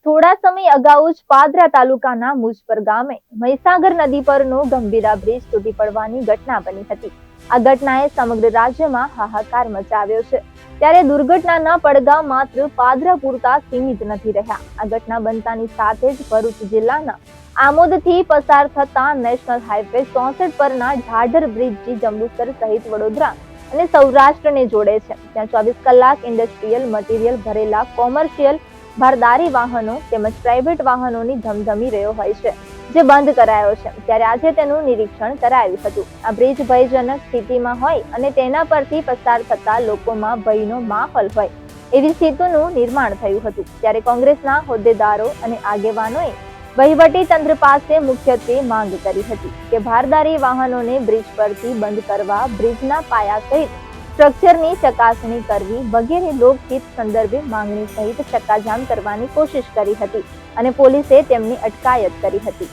થોડા સમય અગાઉ જ પાદરા તાલુકાના મુજપર ગામે મહીસાગર નદી પરનો ગંભીરા બ્રિજ તૂટી પડવાની ઘટના બની હતી. આ ઘટનાએ સમગ્ર રાજ્યમાં હાહાકાર મચાવ્યો છે. ત્યારે દુર્ઘટનાના પડઘા માત્ર પાદરા પૂરતા સીમિત નથી રહ્યા. આ ઘટના બનતાની સાથે જ ભરૂચ જિલ્લાના આમોદથી પસાર થતા નેશનલ હાઈવે 64 પરના ઢાઢર બ્રિજથી જંબુસર સહિત વડોદરા અને સૌરાષ્ટ્રને જોડે છે. ત્યાં 24 કલાક ઇન્ડસ્ટ્રીયલ મટીરિયલ ભરેલા કોમર્શિયલ ભારદારી વાહનો તેમજ પ્રાઇવેટ વાહનોની ધમધમી રહ્યો હોય છે, જે બંધ કરાયો છે. ત્યારે આજે તેનું નિરીક્ષણ કરાયું હતું. આ બ્રિજ ભયજનક સ્થિતિમાં હોય અને તેના પરથી પસાર થતા લોકોમાં ભયનો માહોલ હોય એવી સ્થિતિનું નિર્માણ થયું હતું. ત્યારે કોંગ્રેસના હોદ્દેદારો અને આગેવાનોએ વહીવટી તંત્ર પાસે મુખ્યત્વે માંગ કરી હતી કે ભારદારી વાહનોને બ્રિજ પરથી બંધ કરવા, બ્રિજના પાયા સહિત સ્ટ્રક્ચરની ચકાસણી કરવી વગેરે લોકહિત સંદર્ભે માંગણી સહિત ચક્કાજામ કરવાની કોશિશ કરી હતી અને પોલીસે તેમની અટકાયત કરી હતી.